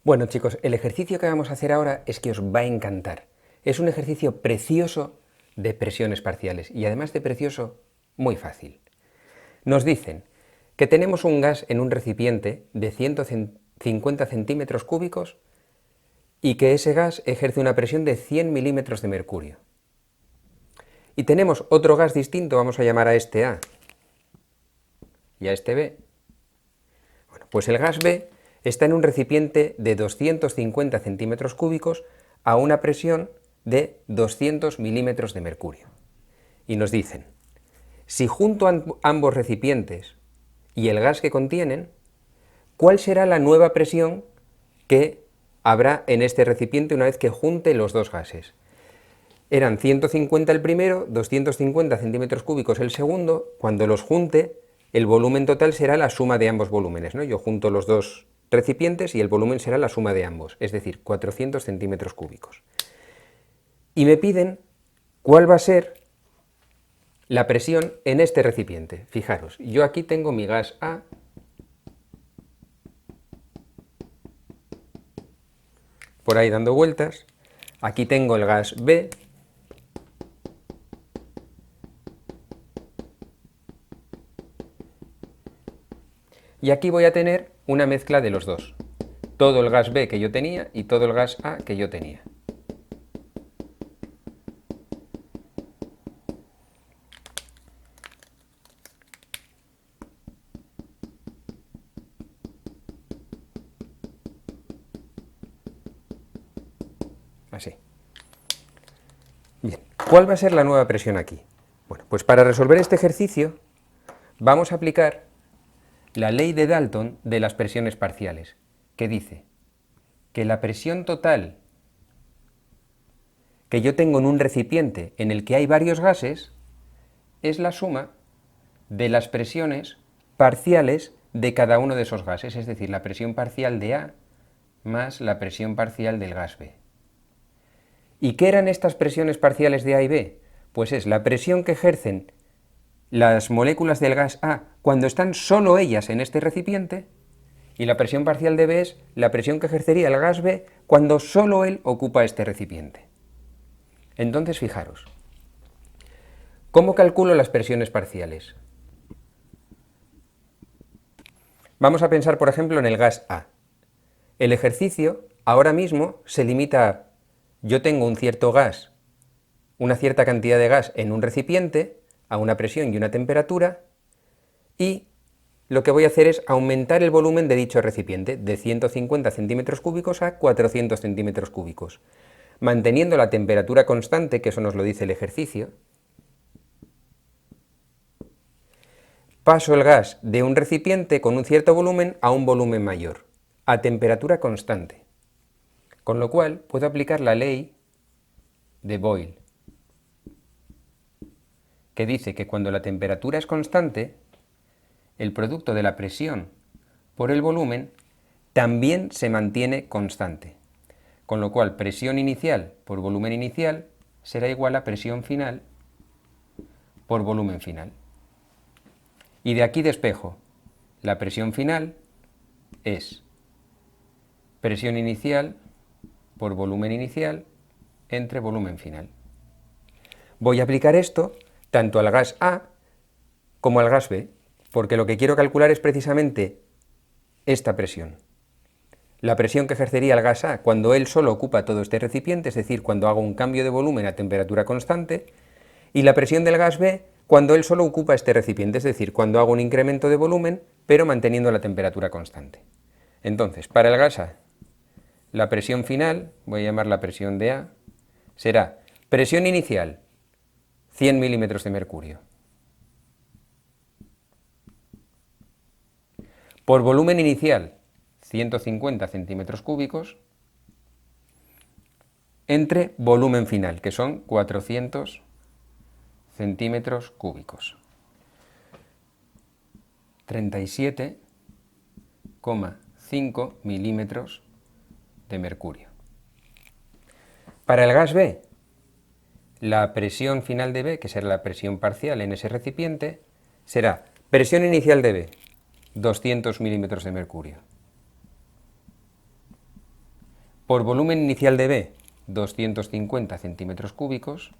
Bueno chicos, el ejercicio que vamos a hacer ahora es que os va a encantar. Es un ejercicio precioso de presiones parciales y además de precioso, muy fácil. Nos dicen que tenemos un gas en un recipiente de 150 centímetros cúbicos y que ese gas ejerce una presión de 100 milímetros de mercurio. Y tenemos otro gas distinto, vamos a llamar a este A y a este B. Bueno, pues el gas B está en un recipiente de 250 centímetros cúbicos a una presión de 200 milímetros de mercurio. Y nos dicen, si junto a ambos recipientes y el gas que contienen, ¿cuál será la nueva presión que habrá en este recipiente una vez que junte los dos gases? Eran 150 el primero, 250 centímetros cúbicos el segundo. Cuando los junte, el volumen total será la suma de ambos volúmenes, ¿no? Yo junto los dos recipientes y el volumen será la suma de ambos, es decir, 400 centímetros cúbicos. Y me piden cuál va a ser la presión en este recipiente. Fijaros, yo aquí tengo mi gas A, por ahí dando vueltas, aquí tengo el gas B, y aquí voy a tener una mezcla de los dos, todo el gas B que yo tenía y todo el gas A que yo tenía. Así. Bien, ¿cuál va a ser la nueva presión aquí? Bueno, pues para resolver este ejercicio vamos a aplicar la ley de Dalton de las presiones parciales, que dice que la presión total que yo tengo en un recipiente en el que hay varios gases es la suma de las presiones parciales de cada uno de esos gases, es decir, la presión parcial de A más la presión parcial del gas B. ¿Y qué eran estas presiones parciales de A y B? Pues es la presión que ejercen las moléculas del gas A cuando están solo ellas en este recipiente, y la presión parcial de B es la presión que ejercería el gas B cuando solo él ocupa este recipiente. Entonces, fijaros, ¿cómo calculo las presiones parciales? Vamos a pensar, por ejemplo, en el gas A. El ejercicio ahora mismo se limita a, yo tengo un cierto gas, una cierta cantidad de gas en un recipiente, a una presión y una temperatura, y lo que voy a hacer es aumentar el volumen de dicho recipiente de 150 centímetros cúbicos a 400 centímetros cúbicos, manteniendo la temperatura constante, que eso nos lo dice el ejercicio. Paso el gas de un recipiente con un cierto volumen a un volumen mayor, a temperatura constante, con lo cual puedo aplicar la ley de Boyle, que dice que cuando la temperatura es constante, el producto de la presión por el volumen también se mantiene constante, con lo cual presión inicial por volumen inicial será igual a presión final por volumen final. Y de aquí despejo, la presión final es presión inicial por volumen inicial entre volumen final. Voy a aplicar esto tanto al gas A como al gas B, porque lo que quiero calcular es precisamente esta presión. La presión que ejercería el gas A cuando él solo ocupa todo este recipiente, es decir, cuando hago un cambio de volumen a temperatura constante, y la presión del gas B cuando él solo ocupa este recipiente, es decir, cuando hago un incremento de volumen, pero manteniendo la temperatura constante. Entonces, para el gas A, la presión final, voy a llamar la presión de A, será presión inicial, 100 milímetros de mercurio, por volumen inicial, 150 centímetros cúbicos, entre volumen final, que son 400 centímetros cúbicos. 37,5 milímetros de mercurio. Para el gas B, la presión final de B, que será la presión parcial en ese recipiente, será presión inicial de B, 200 milímetros de mercurio, por volumen inicial de B, 250 centímetros cúbicos,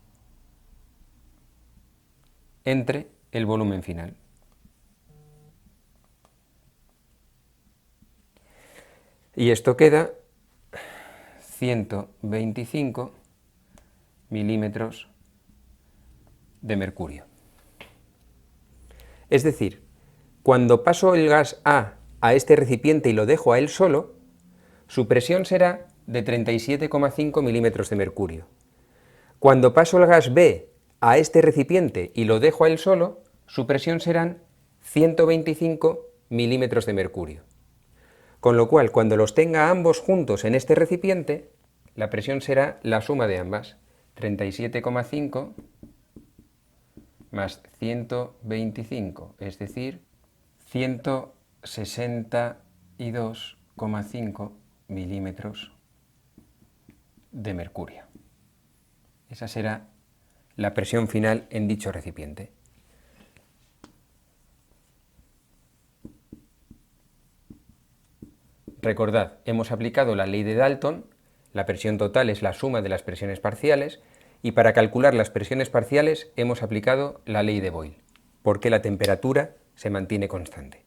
entre el volumen final. Y esto queda 125 milímetros de mercurio. Es decir, cuando paso el gas A a este recipiente y lo dejo a él solo, su presión será de 37,5 milímetros de mercurio. Cuando paso el gas B a este recipiente y lo dejo a él solo, su presión serán 125 milímetros de mercurio. Con lo cual, cuando los tenga ambos juntos en este recipiente, la presión será la suma de ambas, 37,5 más 125, es decir, 162,5 milímetros de mercurio. Esa será la presión final en dicho recipiente. Recordad, hemos aplicado la ley de Dalton, la presión total es la suma de las presiones parciales, y para calcular las presiones parciales hemos aplicado la ley de Boyle, porque la temperatura se mantiene constante.